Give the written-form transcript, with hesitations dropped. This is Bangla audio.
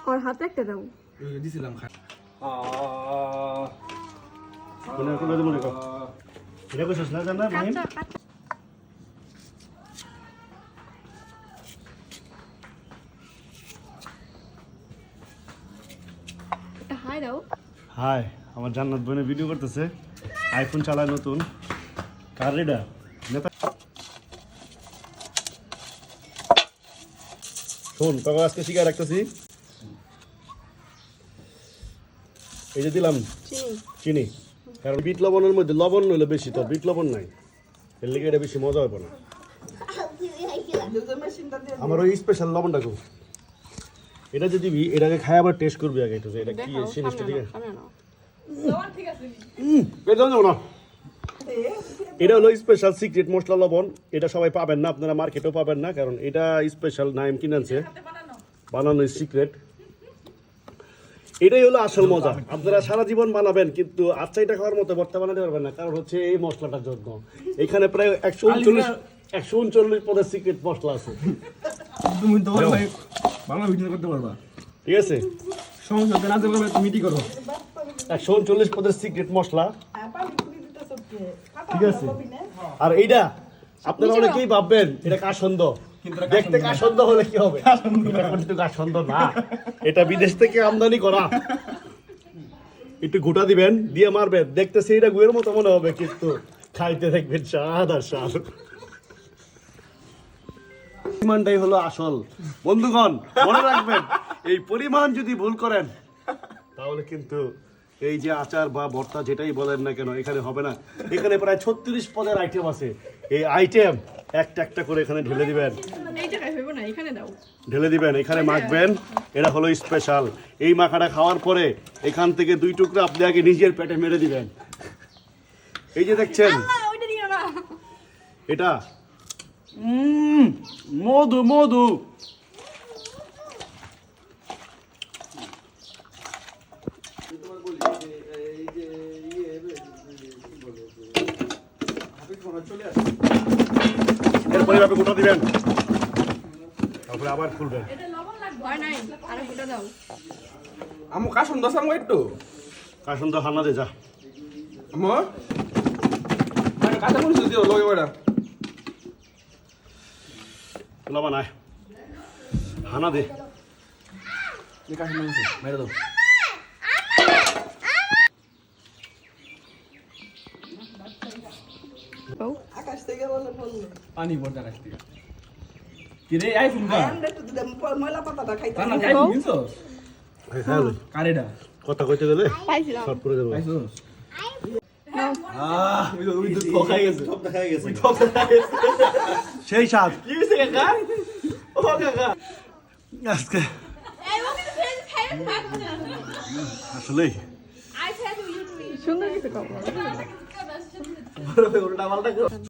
और हाथ একটা দাও দিছিলাম খা কোন কোন দেব রে এটা কইছস না জানা ভাই এটা হাই দাও হাই আমার জান্নাত বোনে ভিডিও করতেছে আইফোন চালায় নতুন কার রেডা নেতা শোন তোকে আজকে শিখাই রাখতেছি এই যে দিলাম চিনি কারণ বিট লবণের মধ্যে লবণ হইলে বেশি তো বিট লবণ নাই এর লিগে এটা বেশি মজা হবে না আমার ওই স্পেশাল লবণটা খুব এটা যে দিবি এটাকে খাই আবার টেস্ট করবি আগে একটু এটা কি জিনিসটা ঠিক আছে এটা দাও না এটা হলো স্পেশাল সিক্রেট মশলা লবণ এটা সবাই পাবেন না আপনারা মার্কেটেও পাবেন না কারণ এটা স্পেশাল নাম কিনেছে বানানো সিক্রেট এটাই হলো আসল মজা আপনারা সারা জীবন বানাবেন কিন্তু আচ্ছাইটা খাওয়ার মতো ভর্তা বানাতে পারবেন না কারণ হচ্ছে এই মশলাটার জন্য এখানে প্রায় 139 পদের সিক্রেট মশলা আছে তুমি তো ভাই বাংলা ভিডিও করতে পারবা ঠিক আছে সমস্যা না করবে তুমি কি করো 139 পদের সিক্রেট মশলা ঠিক আছে আর এইটা আপনারা অনেকেই ভাববেন এটা কাসন্দ দেখতে কাসন্দ হলে কি হবে এটা কিন্তু কাসন্দ না এটা বিদেশ থেকে আমদানি করা একটু গোটা দিবেন দিয়ে মারবেন দেখতে সেইটা গুয়ের মতো মনে হবে কিন্তু খাইতে দেখবেন স্বাদ আর স্বাদ পরিমাণটাই হলো আসল বন্ধুগণ মনে রাখবেন এই পরিমাণ যদি ভুল করেন তাহলে কিন্তু এই যে আচার বা ভর্তা যেটাই বলেন না কেন এখানে হবে না এখানে প্রায় 36 পদের আইটেম আছে এই আইটেম একটা একটা করে এখানে ঢেলে দিবেন ঢেলে দিবেন এখানে মাখবেন এটা হলো স্পেশাল এই মাখাটা খাওয়ার পরে এখান থেকে 2 টুকরা আপনি আগে নিজের পেটে মেরে দিবেন এই যে দেখছেন এটা মধু মধু এরপরে আপনি গোটা দিবেন তারপরে আবার খুলবেন আমো কাসন দশ আমো একটু কাসন তো হানা দে যা আমো মানে কাঁচা মরিচ দিও লগে বড়া লবণ আয় হানা দে কাসন মরিচ মেরে দাও আকাশ থেকে বলে বললো পানি পড়তে আকাশ থেকে কি রে আইফোন কা ময়লা পাতাটা খাইতে না আইফোন কিনছস কারেডা কথা কইতে গেলে পাইছিলাম শর্ট করে দেবো পাইছস ওই তো খাই গেছে সব দেখা গেছে সেই স্বাদ কি হইছে কাকা ও কাকা আজকে আসলেই সুন্দর কিছু খাবো উল্টা পাল্টা